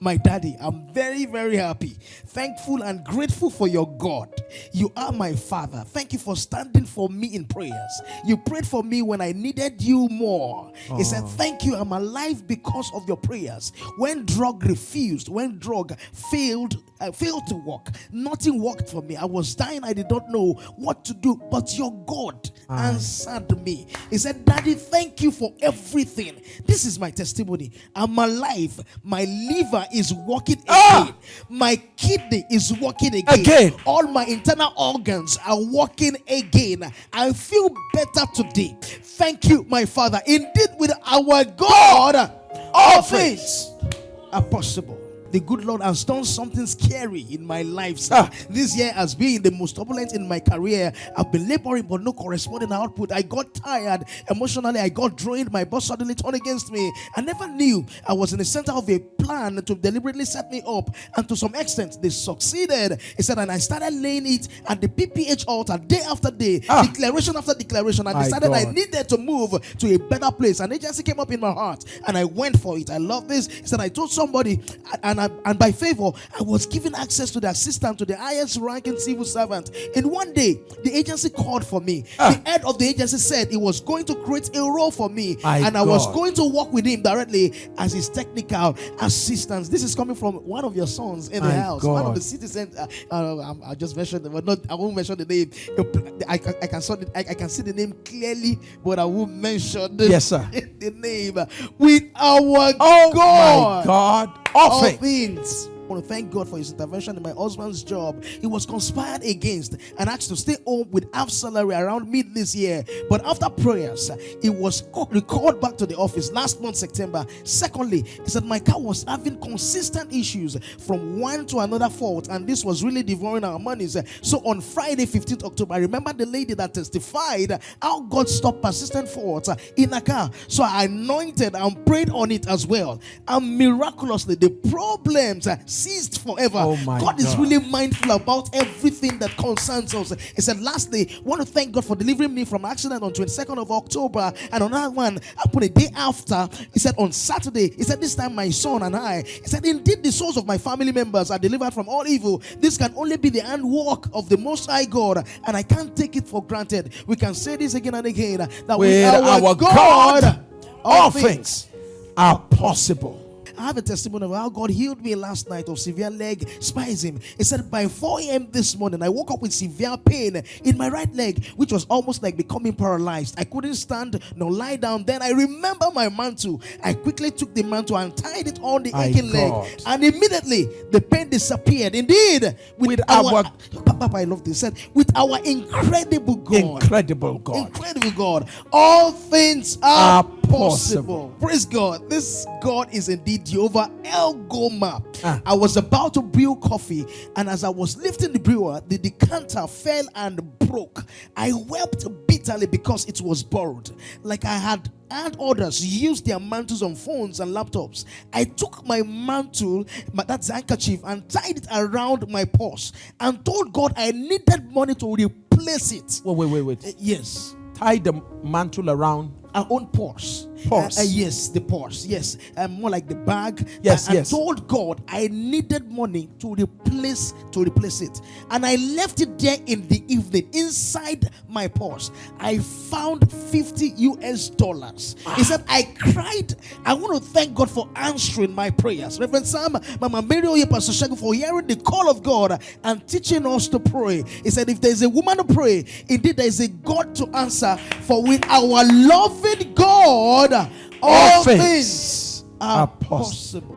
my daddy, I'm very, very happy, thankful and grateful for your God. You are my father. Thank you for standing for me in prayers. You prayed for me when I needed you more. He said, thank you, I'm alive because of your prayers. When drug refused, when drug failed to work, nothing worked for me. I was dying, I did not know what to do, but your God answered me. He said, Daddy, thank you for everything. This is my testimony. I'm alive. My liver is working again. My kidney is working again. All my internal organs are working again. I feel better today. Thank you, my Father. Indeed, with our God, all things are possible. The good Lord has done something scary in my life, sir. This year has been the most turbulent in my career. I've been laboring but no corresponding output. I got tired emotionally. I got drained. My boss suddenly turned against me. I never knew I was in the center of a plan to deliberately set me up, and to some extent they succeeded. He said, and I started laying it at the PPH altar day after day, declaration after declaration. I decided I needed to move to a better place. An agency came up in my heart and I went for it. I love this. He said, I told somebody, and by favor, I was given access to the assistant to the highest ranking civil servant. In one day, the agency called for me. The head of the agency said he was going to create a role for me, and I was going to work with him directly as his technical assistant. This is coming from one of your sons in the house, one of the citizens. I just mentioned, but not. I won't mention the name. I can see the name clearly, but I won't mention the name. With our God, my God. All things. I want to thank God for his intervention in my husband's job. He was conspired against and asked to stay home with half salary around mid this year. But after prayers, he was recalled back to the office last month, September. Secondly, he said my car was having consistent issues from one to another fault, and this was really devouring our monies. So on Friday, 15th October, I remember the lady that testified how God stopped persistent faults in a car. So I anointed and prayed on it as well. And miraculously, the problems ceased forever. God is really mindful about everything that concerns us. He said, lastly, I want to thank God for delivering me from an accident on 22nd of October. And on that one, happened a day after. He said, on Saturday, he said, this time my son and I, he said, indeed the souls of my family members are delivered from all evil. This can only be the handwork of the Most High God, and I can't take it for granted. We can say this again and again, that with our God, all things are possible. I have a testimony of how God healed me last night of severe leg spasm. He said by 4 a.m. this morning, I woke up with severe pain in my right leg, which was almost like becoming paralyzed. I couldn't stand nor lie down. Then I remember my mantle. I quickly took the mantle and tied it on the aching leg, and immediately the pain disappeared. Indeed, with our Papa, I love this. Said with our incredible God, all things are possible. Praise God. This God is indeed Jehovah El Goma. I was about to brew coffee, and as I was lifting the brewer, the decanter fell and broke. I wept bitterly because it was borrowed. Like I had others use their mantles on phones and laptops. I took my mantle, that's handkerchief, and tied it around my purse and told God I needed money to replace it. Wait. Yes. Tie the mantle around our own purse. Yes, the purse. Yes, more like the bag. Yes. I told God I needed money to replace it, and I left it there in the evening inside my purse. I found $50. He said, I cried. I want to thank God for answering my prayers. Reverend Sam, Mama Mary Oye, Pastor Shagun, for hearing the call of God and teaching us to pray. He said, if there is a woman to pray, indeed there is a God to answer. For with our loving God, all things are possible.